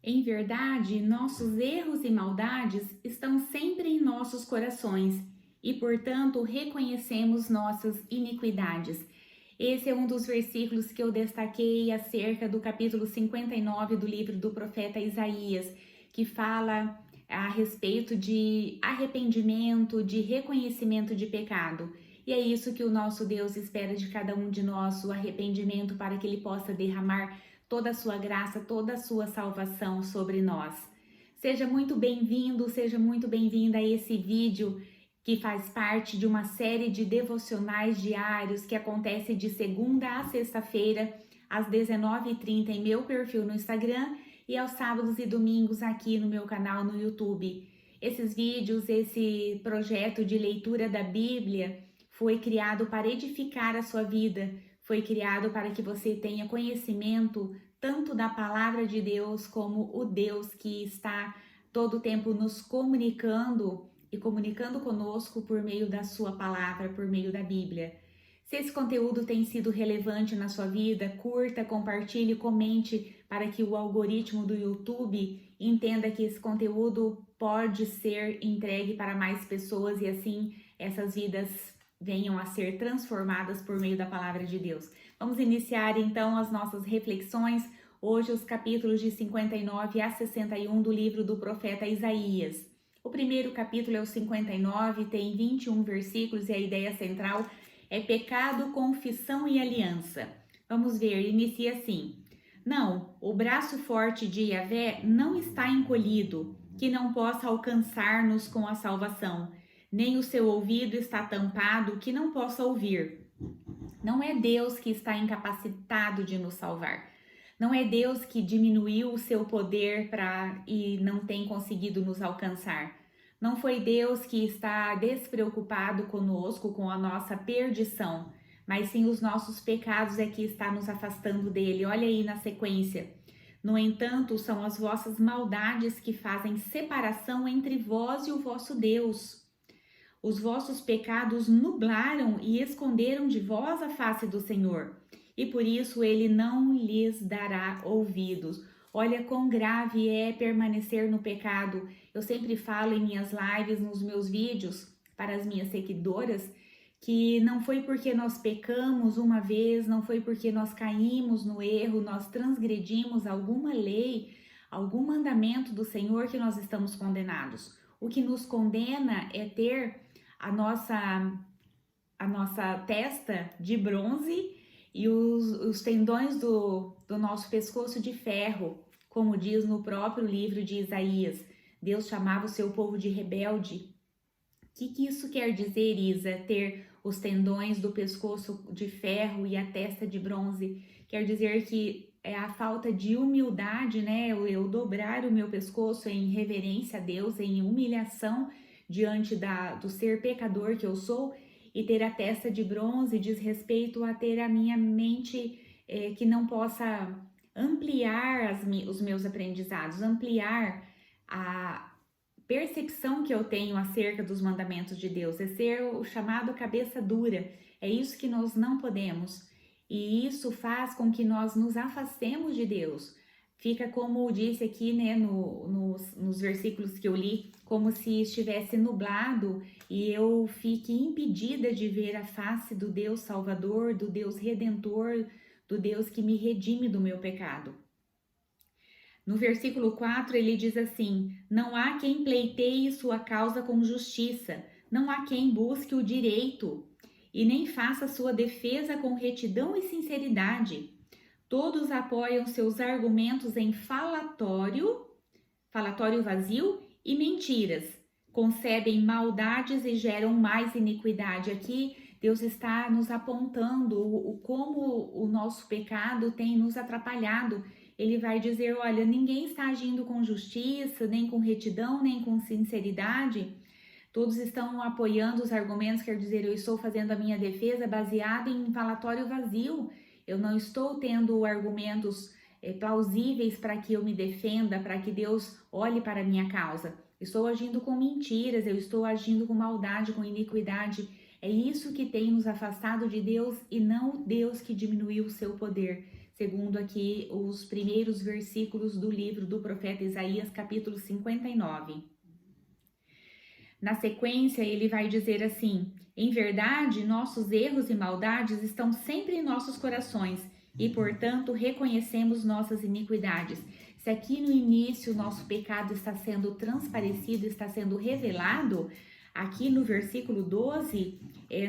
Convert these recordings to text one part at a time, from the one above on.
Em verdade, nossos erros e maldades estão sempre em nossos corações e, portanto, reconhecemos nossas iniquidades. Esse é um dos versículos que eu destaquei acerca do capítulo 59 do livro do profeta Isaías, que fala a respeito de arrependimento, de reconhecimento de pecado. E é isso que o nosso Deus espera de cada um de nós, o arrependimento, para que Ele possa derramar toda a sua graça, toda a sua salvação sobre nós. Seja muito bem-vindo, seja muito bem-vinda a esse vídeo que faz parte de uma série de devocionais diários que acontece de segunda a sexta-feira, às 19h30 em meu perfil no Instagram e aos sábados e domingos aqui no meu canal no YouTube. Esses vídeos, esse projeto de leitura da Bíblia foi criado para edificar a sua vida, foi criado para que você tenha conhecimento tanto da palavra de Deus como o Deus que está todo o tempo nos comunicando e comunicando conosco por meio da sua palavra, por meio da Bíblia. Se esse conteúdo tem sido relevante na sua vida, curta, compartilhe, comente para que o algoritmo do YouTube entenda que esse conteúdo pode ser entregue para mais pessoas e assim essas vidas venham a ser transformadas por meio da palavra de Deus. Vamos iniciar então as nossas reflexões. Hoje os capítulos de 59 a 61 do livro do profeta Isaías. O primeiro capítulo é o 59, tem 21 versículos e a ideia central é pecado, confissão e aliança. Vamos ver, inicia assim. Não, o braço forte de Yahvé não está encolhido, que não possa alcançar-nos com a salvação, nem o seu ouvido está tampado, que não possa ouvir. Não é Deus que está incapacitado de nos salvar. Não é Deus que diminuiu o seu poder e não tem conseguido nos alcançar. Não foi Deus que está despreocupado conosco com a nossa perdição, mas sim os nossos pecados é que está nos afastando dele. Olha aí na sequência. No entanto, são as vossas maldades que fazem separação entre vós e o vosso Deus. Os vossos pecados nublaram e esconderam de vós a face do Senhor, e por isso ele não lhes dará ouvidos. Olha quão grave é permanecer no pecado. Eu sempre falo em minhas lives, nos meus vídeos, para as minhas seguidoras, que não foi porque nós pecamos uma vez, não foi porque nós caímos no erro, nós transgredimos alguma lei, algum mandamento do Senhor que nós estamos condenados. O que nos condena é ter a nossa testa de bronze e os tendões do nosso pescoço de ferro, como diz no próprio livro de Isaías. Deus chamava o seu povo de rebelde. O que isso quer dizer, Isa? Ter os tendões do pescoço de ferro e a testa de bronze? Quer dizer que é a falta de humildade, né? Eu dobrar o meu pescoço em reverência a Deus, em humilhação diante do ser pecador que eu sou, e ter a testa de bronze diz respeito a ter a minha mente que não possa ampliar os meus aprendizados, ampliar a percepção que eu tenho acerca dos mandamentos de Deus, é ser o chamado cabeça dura. É isso que nós não podemos, e isso faz com que nós nos afastemos de Deus. Fica como disse aqui, né, nos versículos que eu li, como se estivesse nublado e eu fique impedida de ver a face do Deus Salvador, do Deus Redentor, do Deus que me redime do meu pecado. No versículo 4 ele diz assim: não há quem pleiteie sua causa com justiça, não há quem busque o direito e nem faça sua defesa com retidão e sinceridade. Todos apoiam seus argumentos em falatório vazio e mentiras. Concebem maldades e geram mais iniquidade. Aqui Deus está nos apontando como o nosso pecado tem nos atrapalhado. Ele vai dizer, olha, ninguém está agindo com justiça, nem com retidão, nem com sinceridade. Todos estão apoiando os argumentos, quer dizer, eu estou fazendo a minha defesa baseada em falatório vazio. Eu não estou tendo argumentos plausíveis para que eu me defenda, para que Deus olhe para a minha causa. Estou agindo com mentiras, eu estou agindo com maldade, com iniquidade. É isso que tem nos afastado de Deus e não Deus que diminuiu o seu poder. segundo aqui os primeiros versículos do livro do profeta Isaías, capítulo 59. Na sequência, ele vai dizer assim: em verdade, nossos erros e maldades estão sempre em nossos corações e, portanto, reconhecemos nossas iniquidades. Se aqui no início nosso pecado está sendo transparecido, está sendo revelado, aqui no versículo 12,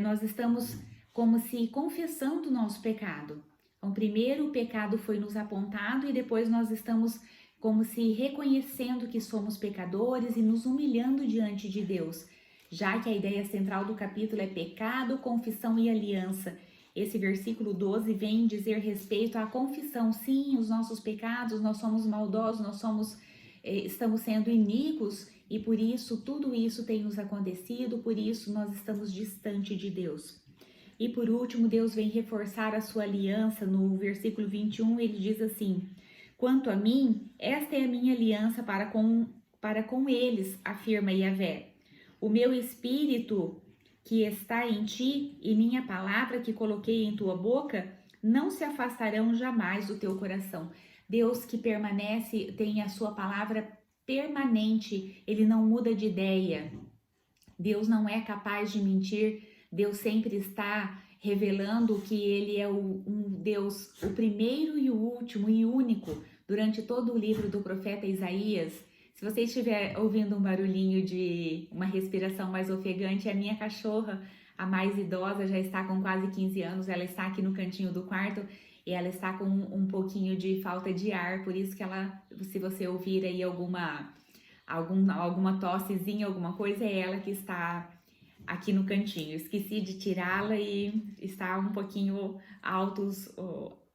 nós estamos como se confessando o nosso pecado. Então, primeiro o pecado foi nos apontado e depois nós estamos como se reconhecendo que somos pecadores e nos humilhando diante de Deus, já que a ideia central do capítulo é pecado, confissão e aliança. Esse versículo 12 vem dizer respeito à confissão. Sim, os nossos pecados, nós somos maldosos, estamos sendo iníquos e por isso tudo isso tem nos acontecido, por isso nós estamos distante de Deus. E por último, Deus vem reforçar a sua aliança. No versículo 21, ele diz assim: quanto a mim, esta é a minha aliança para com eles, afirma Yahvé. O meu espírito que está em ti e minha palavra que coloquei em tua boca não se afastarão jamais do teu coração. Deus que permanece, tem a sua palavra permanente, ele não muda de ideia. Deus não é capaz de mentir, Deus sempre está revelando que ele é um Deus, o primeiro e o último e único. Durante todo o livro do profeta Isaías, se você estiver ouvindo um barulhinho de uma respiração mais ofegante, a minha cachorra, a mais idosa, já está com quase 15 anos, ela está aqui no cantinho do quarto e ela está com um pouquinho de falta de ar, por isso que ela, se você ouvir aí alguma tossezinha, alguma coisa, é ela que está aqui no cantinho. Esqueci de tirá-la e está um pouquinho altos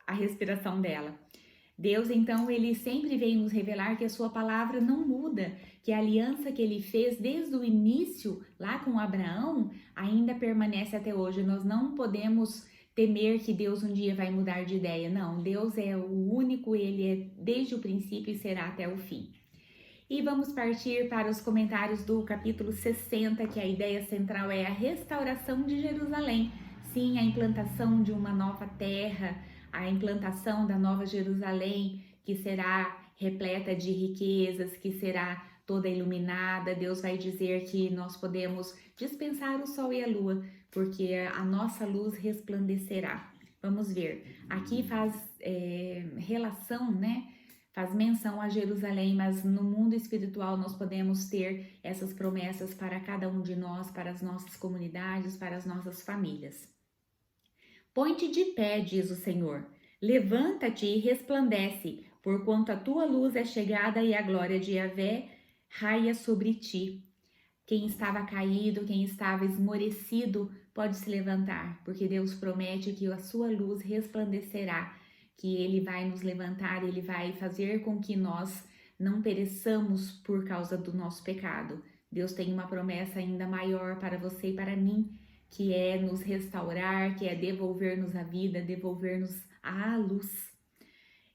a respiração dela. Deus, então, ele sempre vem nos revelar que a sua palavra não muda, que a aliança que ele fez desde o início, lá com Abraão, ainda permanece até hoje. Nós não podemos temer que Deus um dia vai mudar de ideia. Não, Deus é o único, ele é desde o princípio e será até o fim. E vamos partir para os comentários do capítulo 60, que a ideia central é a restauração de Jerusalém. Sim, a implantação de uma nova terra, a implantação da nova Jerusalém, que será repleta de riquezas, que será toda iluminada. Deus vai dizer que nós podemos dispensar o sol e a lua, porque a nossa luz resplandecerá. Vamos ver, aqui faz relação, né? Faz menção a Jerusalém, mas no mundo espiritual nós podemos ter essas promessas para cada um de nós, para as nossas comunidades, para as nossas famílias. Põe-te de pé, diz o Senhor, levanta-te e resplandece, porquanto a tua luz é chegada e a glória de Yahvé raia sobre ti. Quem estava caído, quem estava esmorecido, pode se levantar, porque Deus promete que a sua luz resplandecerá, que ele vai nos levantar, ele vai fazer com que nós não pereçamos por causa do nosso pecado. Deus tem uma promessa ainda maior para você e para mim, que é nos restaurar, que é devolver-nos a vida, devolver-nos a luz.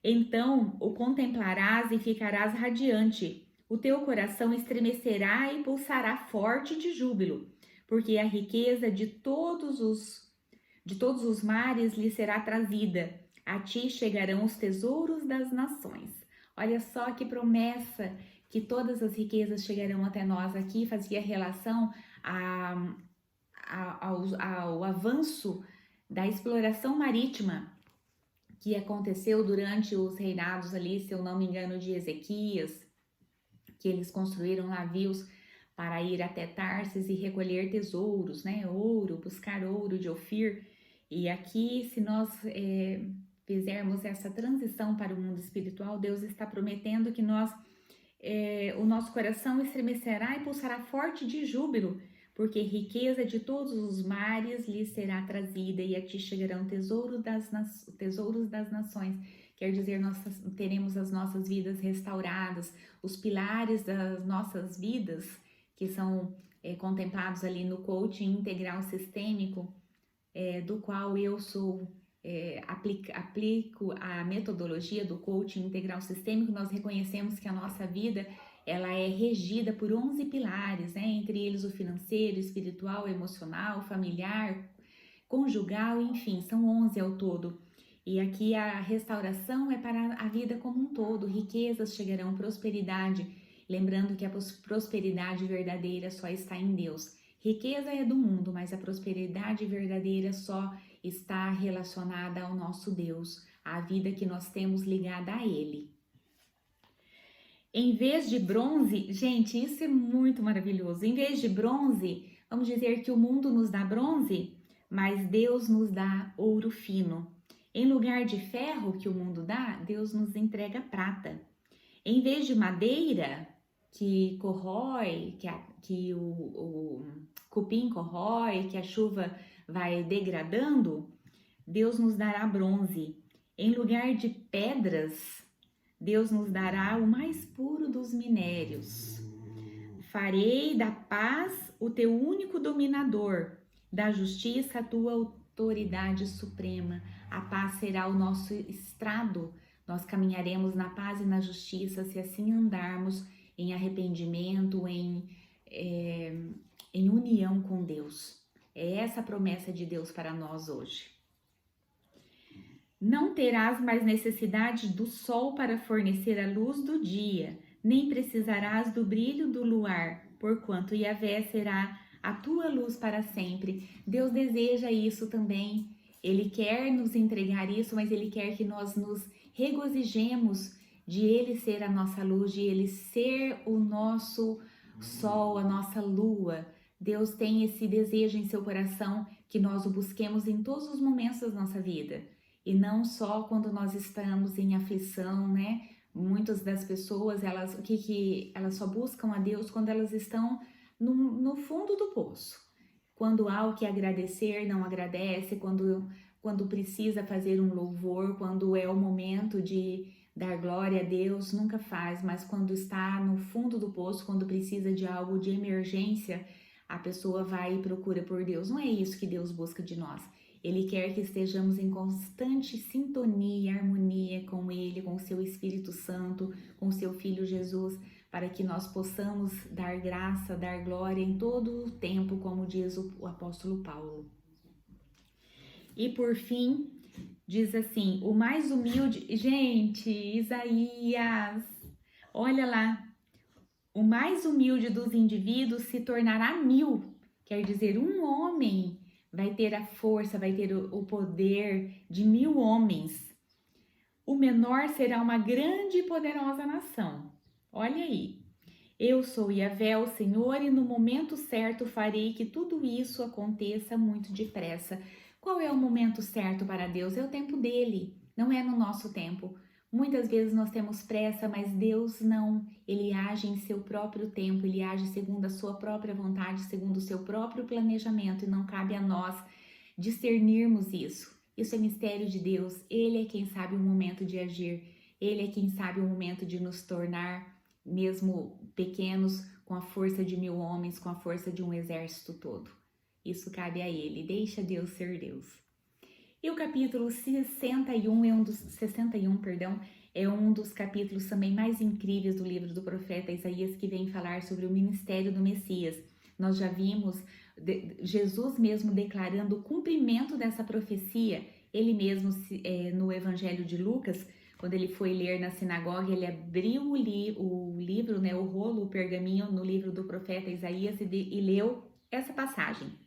Então o contemplarás e ficarás radiante, o teu coração estremecerá e pulsará forte de júbilo, porque a riqueza de todos os mares lhe será trazida, a ti chegarão os tesouros das nações. Olha só que promessa, que todas as riquezas chegarão até nós. Aqui fazia relação ao avanço da exploração marítima que aconteceu durante os reinados ali, se eu não me engano, de Ezequias, que eles construíram navios para ir até Tarsis e recolher tesouros, né? Ouro, buscar ouro de Ofir. E aqui, se nós fizermos essa transição para o mundo espiritual, Deus está prometendo que o nosso coração estremecerá e pulsará forte de júbilo, porque riqueza de todos os mares lhe será trazida e a ti chegarão tesouros das nações. Quer dizer, nós teremos as nossas vidas restauradas, os pilares das nossas vidas, que são contemplados ali no coaching integral sistêmico, do qual eu aplico a metodologia do coaching integral sistêmico. Nós reconhecemos que a nossa vida ela é regida por 11 pilares, né? Entre eles o financeiro, espiritual, emocional, familiar, conjugal, enfim, são 11 ao todo. E aqui a restauração é para a vida como um todo, riquezas chegarão, prosperidade, lembrando que a prosperidade verdadeira só está em Deus. Riqueza é do mundo, mas a prosperidade verdadeira só está relacionada ao nosso Deus, à vida que nós temos ligada a Ele. Em vez de bronze, gente, isso é muito maravilhoso. Em vez de bronze, vamos dizer que o mundo nos dá bronze, mas Deus nos dá ouro fino. Em lugar de ferro que o mundo dá, Deus nos entrega prata. Em vez de madeira que corrói, que o cupim corrói, que a chuva vai degradando, Deus nos dará bronze. Em lugar de pedras, Deus nos dará o mais puro dos minérios. Farei da paz o teu único dominador, da justiça a tua autoridade suprema. A paz será o nosso estrado. Nós caminharemos na paz e na justiça se assim andarmos em arrependimento, em união com Deus. É essa a promessa de Deus para nós hoje. Não terás mais necessidade do sol para fornecer a luz do dia, nem precisarás do brilho do luar, porquanto Yahvé será a tua luz para sempre. Deus deseja isso também. Ele quer nos entregar isso, mas Ele quer que nós nos regozijemos de Ele ser a nossa luz, de Ele ser o nosso sol, a nossa lua. Deus tem esse desejo em seu coração que nós o busquemos em todos os momentos da nossa vida. E não só quando nós estamos em aflição, né? Muitas das pessoas, elas só buscam a Deus quando elas estão no fundo do poço. Quando há o que agradecer, não agradece. Quando precisa fazer um louvor, quando é o momento de dar glória a Deus, nunca faz. Mas quando está no fundo do poço, quando precisa de algo de emergência, a pessoa vai e procura por Deus. Não é isso que Deus busca de nós. Ele quer que estejamos em constante sintonia, harmonia com Ele, com o seu Espírito Santo, com o seu Filho Jesus, para que nós possamos dar graça, dar glória em todo o tempo, como diz o apóstolo Paulo. E por fim, diz assim, o mais humilde... Gente, Isaías, olha lá. O mais humilde dos indivíduos se tornará 1000, quer dizer, um homem vai ter a força, vai ter o poder de 1000 homens. O menor será uma grande e poderosa nação. Olha aí. Eu sou Yahvé, o Senhor, e no momento certo farei que tudo isso aconteça muito depressa. Qual é o momento certo para Deus? É o tempo dele, não é no nosso tempo. Muitas vezes nós temos pressa, mas Deus não. Ele age em seu próprio tempo, Ele age segundo a sua própria vontade, segundo o seu próprio planejamento, e não cabe a nós discernirmos isso. Isso é mistério de Deus. Ele é quem sabe o momento de agir. Ele é quem sabe o momento de nos tornar, mesmo pequenos, com a força de 1000 homens, com a força de um exército todo. Isso cabe a Ele. Deixa Deus ser Deus. E o capítulo 61 é um dos capítulos também mais incríveis do livro do profeta Isaías, que vem falar sobre o ministério do Messias. Nós já vimos Jesus mesmo declarando o cumprimento dessa profecia. Ele mesmo, no Evangelho de Lucas, quando ele foi ler na sinagoga, ele abriu o livro, né, o rolo, o pergaminho no livro do profeta Isaías e leu essa passagem.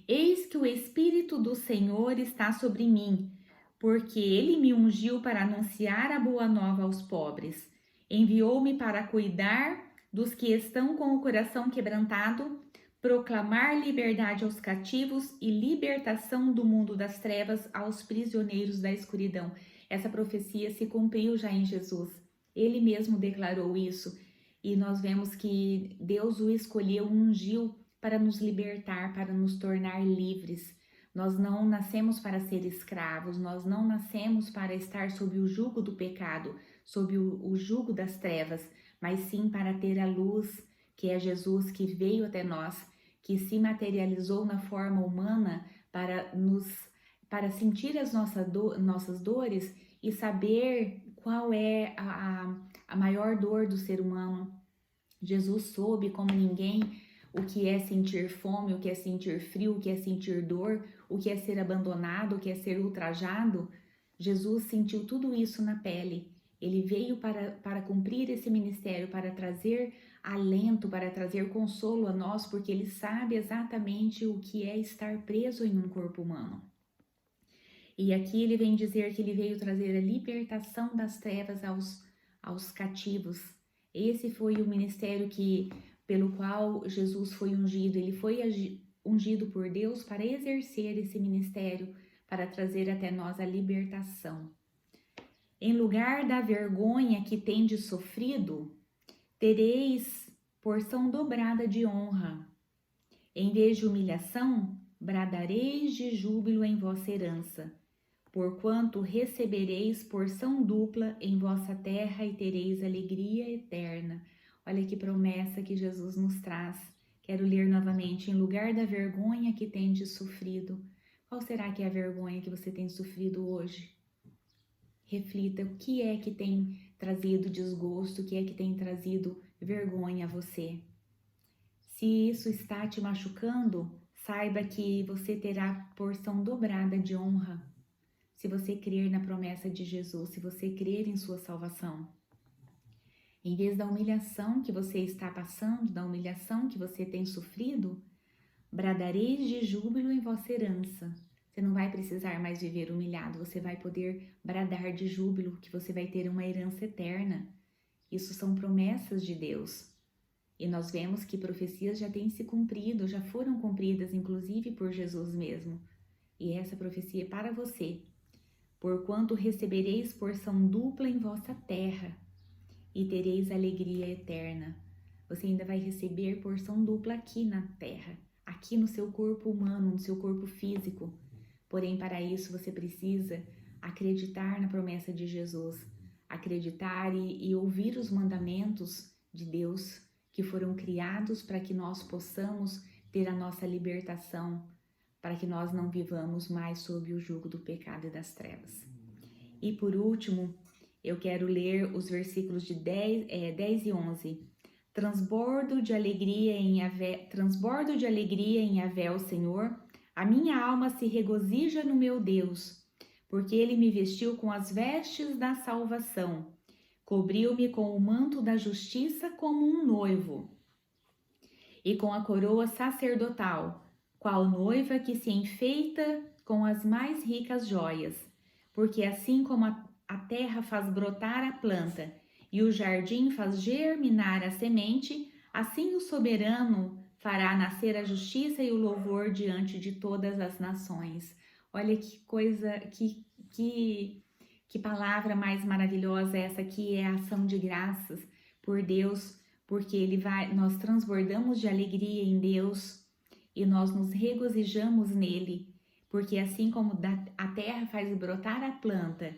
Eis que o Espírito do Senhor está sobre mim, porque Ele me ungiu para anunciar a boa nova aos pobres. Enviou-me para cuidar dos que estão com o coração quebrantado, proclamar liberdade aos cativos e libertação do mundo das trevas aos prisioneiros da escuridão. Essa profecia se cumpriu já em Jesus. Ele mesmo declarou isso. E nós vemos que Deus o escolheu, ungiu para nos libertar, para nos tornar livres. Nós não nascemos para ser escravos, nós não nascemos para estar sob o jugo do pecado, sob o jugo das trevas, mas sim para ter a luz, que é Jesus, que veio até nós, que se materializou na forma humana para sentir as nossas dores e saber qual é a maior dor do ser humano. Jesus soube como ninguém o que é sentir fome, o que é sentir frio, o que é sentir dor, o que é ser abandonado, o que é ser ultrajado. Jesus sentiu tudo isso na pele. Ele veio para cumprir esse ministério, para trazer alento, para trazer consolo a nós, porque ele sabe exatamente o que é estar preso em um corpo humano. E aqui ele vem dizer que ele veio trazer a libertação das trevas aos cativos. Esse foi o ministério pelo qual Jesus foi ungido. Ele foi ungido por Deus para exercer esse ministério, para trazer até nós a libertação. Em lugar da vergonha que tendes sofrido, tereis porção dobrada de honra. Em vez de humilhação, bradareis de júbilo em vossa herança, porquanto recebereis porção dupla em vossa terra e tereis alegria eterna. Olha que promessa que Jesus nos traz. Quero ler novamente. Em lugar da vergonha que tendes sofrido. Qual será que é a vergonha que você tem sofrido hoje? Reflita o que é que tem trazido desgosto, o que é que tem trazido vergonha a você. Se isso está te machucando, saiba que você terá porção dobrada de honra. Se você crer na promessa de Jesus, se você crer em sua salvação. Em vez da humilhação que você está passando, da humilhação que você tem sofrido, bradareis de júbilo em vossa herança. Você não vai precisar mais viver humilhado, você vai poder bradar de júbilo, que você vai ter uma herança eterna. Isso são promessas de Deus. E nós vemos que profecias já têm se cumprido, já foram cumpridas, inclusive por Jesus mesmo. E essa profecia é para você. Porquanto recebereis porção dupla em vossa terra e tereis alegria eterna. Você ainda vai receber porção dupla aqui na terra, aqui no seu corpo humano, no seu corpo físico. Porém, para isso você precisa acreditar na promessa de Jesus, acreditar e ouvir os mandamentos de Deus que foram criados para que nós possamos ter a nossa libertação, para que nós não vivamos mais sob o jugo do pecado e das trevas. E por último, eu quero ler os versículos de 10 e 11. Transbordo de alegria em Yahvé, o Senhor, a minha alma se regozija no meu Deus, porque ele me vestiu com as vestes da salvação, cobriu-me com o manto da justiça como um noivo, e com a coroa sacerdotal, qual noiva que se enfeita com as mais ricas joias, porque assim como a terra faz brotar a planta e o jardim faz germinar a semente, assim o soberano fará nascer a justiça e o louvor diante de todas as nações. Olha que coisa, que palavra mais maravilhosa essa aqui, é a ação de graças por Deus, porque nós transbordamos de alegria em Deus e nós nos regozijamos nele, porque assim como a terra faz brotar a planta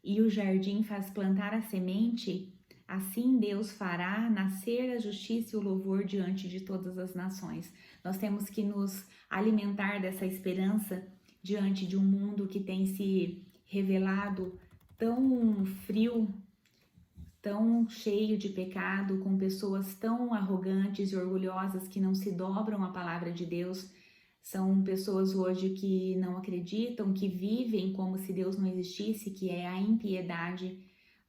e o jardim faz plantar a semente, assim Deus fará nascer a justiça e o louvor diante de todas as nações. Nós temos que nos alimentar dessa esperança diante de um mundo que tem se revelado tão frio, tão cheio de pecado, com pessoas tão arrogantes e orgulhosas que não se dobram à palavra de Deus. São pessoas hoje que não acreditam, que vivem como se Deus não existisse, que é a impiedade.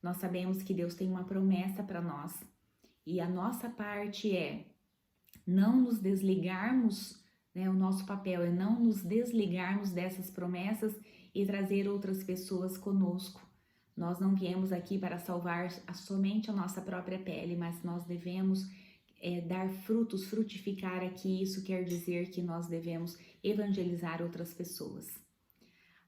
Nós sabemos que Deus tem uma promessa para nós. E a nossa parte é não nos desligarmos, né? O nosso papel é não nos desligarmos dessas promessas e trazer outras pessoas conosco. Nós não viemos aqui para salvar somente a nossa própria pele, mas nós devemos dar frutos, frutificar aqui. Isso quer dizer que nós devemos evangelizar outras pessoas.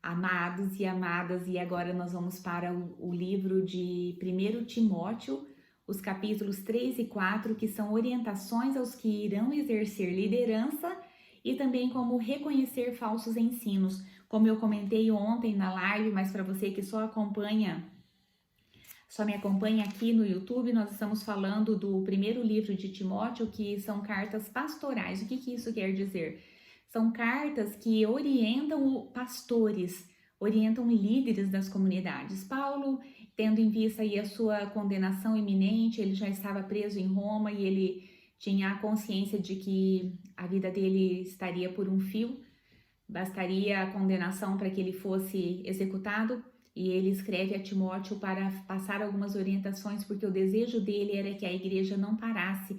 Amados e amadas, e agora nós vamos para o livro de 1 Timóteo, os capítulos 3 e 4, que são orientações aos que irão exercer liderança e também como reconhecer falsos ensinos. Como eu comentei ontem na live, mas para você que só me acompanha aqui no YouTube, nós estamos falando do primeiro livro de Timóteo, que são cartas pastorais. O que isso quer dizer? São cartas que orientam pastores, orientam líderes das comunidades. Paulo, tendo em vista aí a sua condenação iminente, ele já estava preso em Roma e ele tinha a consciência de que a vida dele estaria por um fio, bastaria a condenação para que ele fosse executado, e ele escreve a Timóteo para passar algumas orientações, porque o desejo dele era que a igreja não parasse,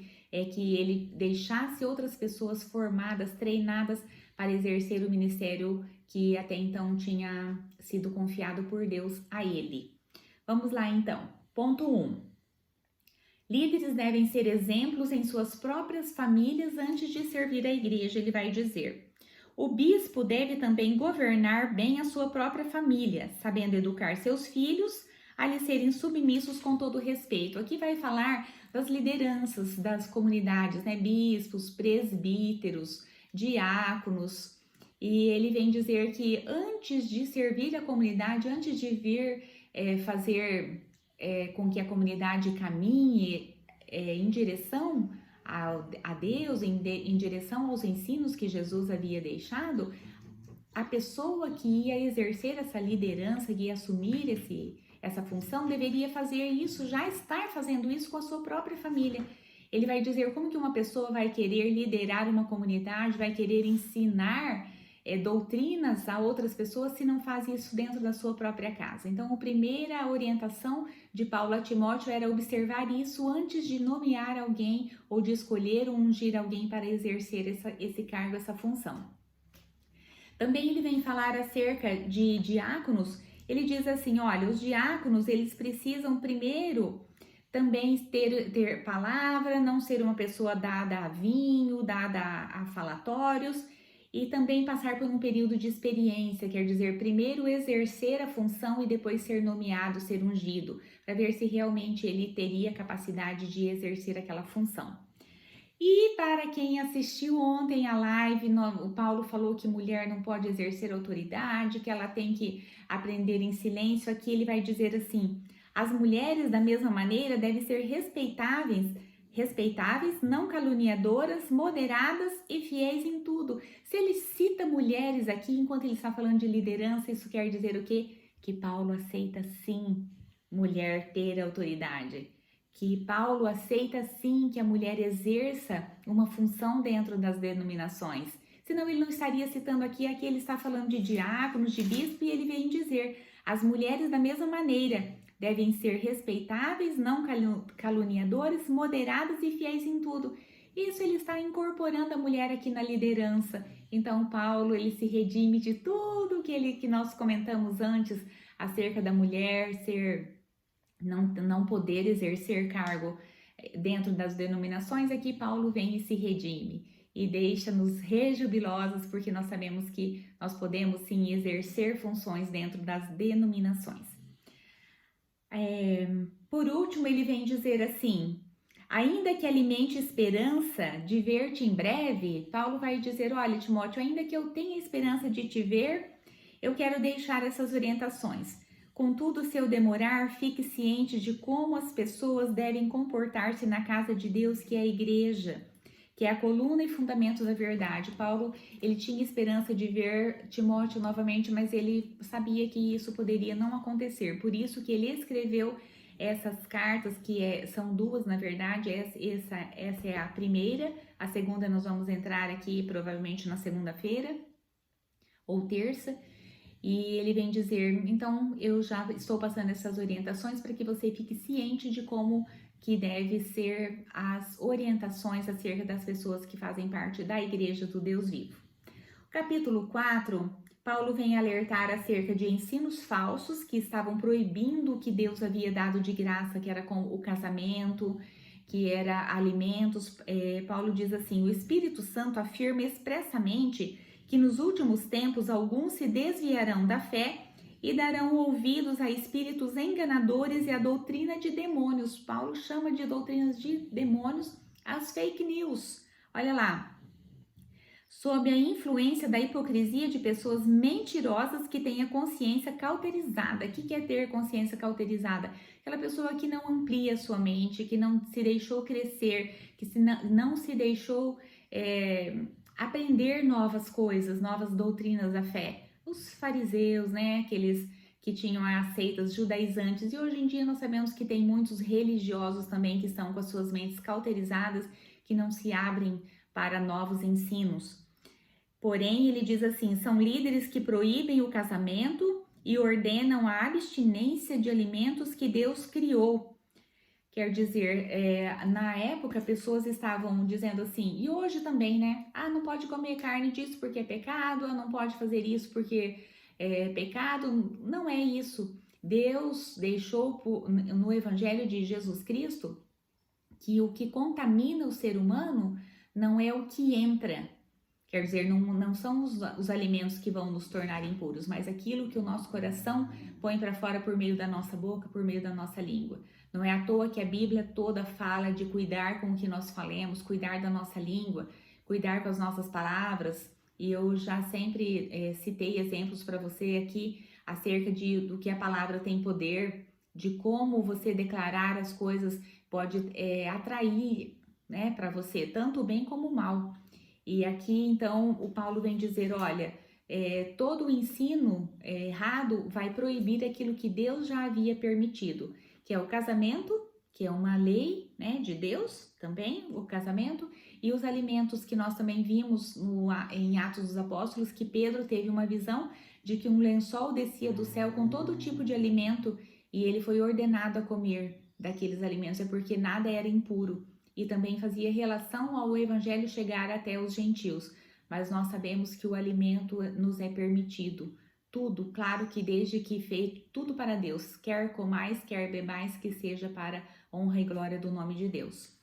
que ele deixasse outras pessoas formadas, treinadas para exercer o ministério que até então tinha sido confiado por Deus a ele. Vamos lá então. Ponto 1. Líderes devem ser exemplos em suas próprias famílias antes de servir a igreja, ele vai dizer. O bispo deve também governar bem a sua própria família, sabendo educar seus filhos a lhes serem submissos com todo respeito. Aqui vai falar das lideranças das comunidades, né? Bispos, presbíteros, diáconos. E ele vem dizer que antes de servir a comunidade, antes de vir fazer com que a comunidade caminhe em direção a Deus, em direção aos ensinos que Jesus havia deixado, a pessoa que ia exercer essa liderança, que ia assumir essa função, deveria fazer isso, já estar fazendo isso com a sua própria família. Ele vai dizer como que uma pessoa vai querer liderar uma comunidade, vai querer ensinar doutrinas a outras pessoas se não faz isso dentro da sua própria casa. Então, a primeira orientação de Paulo a Timóteo era observar isso antes de nomear alguém ou de escolher ou ungir alguém para exercer esse cargo, essa função. Também ele vem falar acerca de diáconos. Ele diz assim, olha, os diáconos, eles precisam primeiro também ter palavra, não ser uma pessoa dada a vinho, dada a falatórios, e também passar por um período de experiência, quer dizer, primeiro exercer a função e depois ser nomeado, ser ungido, para ver se realmente ele teria capacidade de exercer aquela função. E para quem assistiu ontem a live, o Paulo falou que mulher não pode exercer autoridade, que ela tem que aprender em silêncio. Aqui ele vai dizer assim, as mulheres da mesma maneira devem ser respeitáveis, não caluniadoras, moderadas e fiéis em tudo. Se ele cita mulheres aqui, enquanto ele está falando de liderança, isso quer dizer o quê? Que Paulo aceita sim mulher ter autoridade. Que Paulo aceita sim que a mulher exerça uma função dentro das denominações. Senão ele não estaria citando aqui ele está falando de diáconos, de bispo, e ele vem dizer, as mulheres da mesma maneira devem ser respeitáveis, não caluniadoras, moderadas e fiéis em tudo. Isso ele está incorporando a mulher aqui na liderança. Então Paulo, ele se redime de tudo que nós comentamos antes acerca da mulher não poder exercer cargo dentro das denominações. Aqui Paulo vem e se redime e deixa-nos rejubilosos, porque nós sabemos que nós podemos sim exercer funções dentro das denominações. Por último, ele vem dizer assim, ainda que alimente esperança de ver-te em breve, Paulo vai dizer, olha Timóteo, ainda que eu tenha esperança de te ver, eu quero deixar essas orientações. Contudo, se eu demorar, fique ciente de como as pessoas devem comportar-se na casa de Deus, que é a igreja, que é a coluna e fundamento da verdade. Paulo, ele tinha esperança de ver Timóteo novamente, mas ele sabia que isso poderia não acontecer. Por isso que ele escreveu essas cartas, que são duas, na verdade. Essa é a primeira, a segunda nós vamos entrar aqui provavelmente na segunda-feira ou terça. E ele vem dizer, então eu já estou passando essas orientações para que você fique ciente de como que deve ser as orientações acerca das pessoas que fazem parte da Igreja do Deus Vivo. Capítulo 4, Paulo vem alertar acerca de ensinos falsos que estavam proibindo o que Deus havia dado de graça, que era com o casamento, que era alimentos. Paulo diz assim, o Espírito Santo afirma expressamente que nos últimos tempos alguns se desviarão da fé e darão ouvidos a espíritos enganadores e a doutrina de demônios. Paulo chama de doutrinas de demônios as fake news. Olha lá, sob a influência da hipocrisia de pessoas mentirosas que têm a consciência cauterizada. O que é ter consciência cauterizada? Aquela pessoa que não amplia a sua mente, que não se deixou crescer, que não se deixou aprender novas coisas, novas doutrinas da fé. Os fariseus, né, aqueles que tinham as seitas judaizantes, e hoje em dia nós sabemos que tem muitos religiosos também que estão com as suas mentes cauterizadas, que não se abrem para novos ensinos. Porém, ele diz assim, são líderes que proíbem o casamento e ordenam a abstinência de alimentos que Deus criou. Quer dizer, na época, pessoas estavam dizendo assim, e hoje também, né? Ah, não pode comer carne disso porque é pecado, ah, não pode fazer isso porque é pecado. Não é isso. Deus deixou no Evangelho de Jesus Cristo que o que contamina o ser humano não é o que entra. Quer dizer, não são os alimentos que vão nos tornar impuros, mas aquilo que o nosso coração põe para fora por meio da nossa boca, por meio da nossa língua. Não é à toa que a Bíblia toda fala de cuidar com o que nós falemos, cuidar da nossa língua, cuidar com as nossas palavras. E eu já sempre citei exemplos para você aqui acerca do que a palavra tem poder, de como você declarar as coisas pode atrair, né, para você, tanto o bem como o mal. E aqui, então, o Paulo vem dizer, olha, todo o ensino errado vai proibir aquilo que Deus já havia permitido, que é o casamento, que é uma lei, né, de Deus também, o casamento, e os alimentos que nós também vimos em Atos dos Apóstolos, que Pedro teve uma visão de que um lençol descia do céu com todo tipo de alimento e ele foi ordenado a comer daqueles alimentos, é porque nada era impuro. E também fazia relação ao evangelho chegar até os gentios. Mas nós sabemos que o alimento nos é permitido. Tudo, claro que desde que feito tudo para Deus, quer comais, quer bebais, que seja para honra e glória do nome de Deus.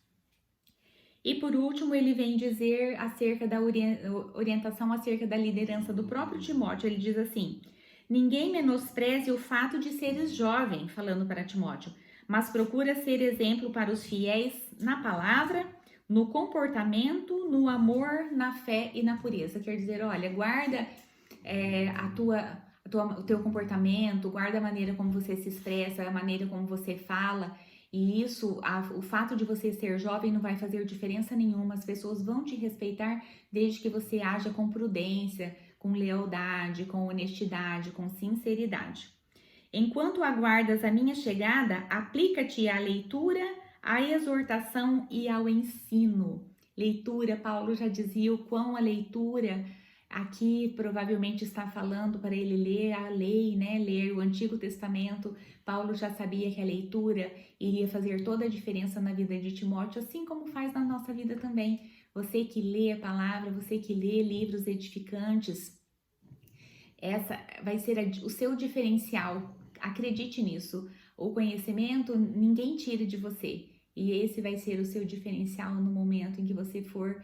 E por último, ele vem dizer acerca da orientação acerca da liderança do próprio Timóteo. Ele diz assim: ninguém menospreze o fato de seres jovem, falando para Timóteo, mas procura ser exemplo para os fiéis na palavra, no comportamento, no amor, na fé e na pureza. Quer dizer, olha, guarda o teu comportamento, guarda a maneira como você se expressa, a maneira como você fala. E isso, o fato de você ser jovem não vai fazer diferença nenhuma. As pessoas vão te respeitar desde que você haja com prudência, com lealdade, com honestidade, com sinceridade. Enquanto aguardas a minha chegada, aplica-te à leitura, à exortação e ao ensino. Leitura, Paulo já dizia o quão a leitura aqui provavelmente está falando para ele ler a lei, né? Ler o Antigo Testamento. Paulo já sabia que a leitura iria fazer toda a diferença na vida de Timóteo, assim como faz na nossa vida também. Você que lê a palavra, você que lê livros edificantes, essa vai ser o seu diferencial. Acredite nisso. O conhecimento ninguém tira de você. E esse vai ser o seu diferencial no momento em que você for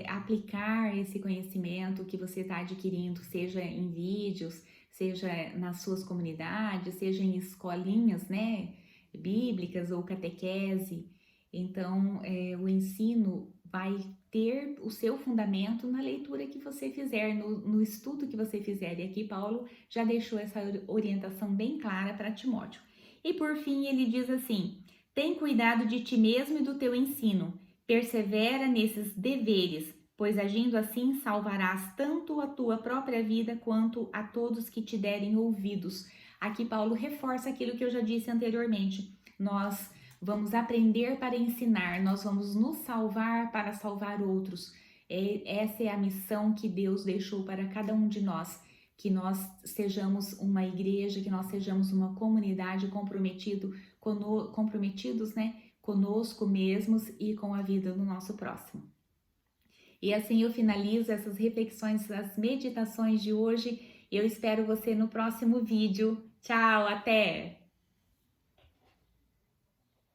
aplicar esse conhecimento que você está adquirindo, seja em vídeos, seja nas suas comunidades, seja em escolinhas, né, bíblicas ou catequese. Então, o ensino vai ter o seu fundamento na leitura que você fizer, no estudo que você fizer. E aqui Paulo já deixou essa orientação bem clara para Timóteo. E por fim ele diz assim: tem cuidado de ti mesmo e do teu ensino, persevera nesses deveres, pois agindo assim salvarás tanto a tua própria vida quanto a todos que te derem ouvidos. Aqui Paulo reforça aquilo que eu já disse anteriormente. Nós vamos aprender para ensinar, nós vamos nos salvar para salvar outros. Essa é a missão que Deus deixou para cada um de nós, que nós sejamos uma igreja, que nós sejamos uma comunidade comprometidos, né, conosco mesmos e com a vida do nosso próximo. E assim eu finalizo essas reflexões, as meditações de hoje. Eu espero você no próximo vídeo. Tchau, até!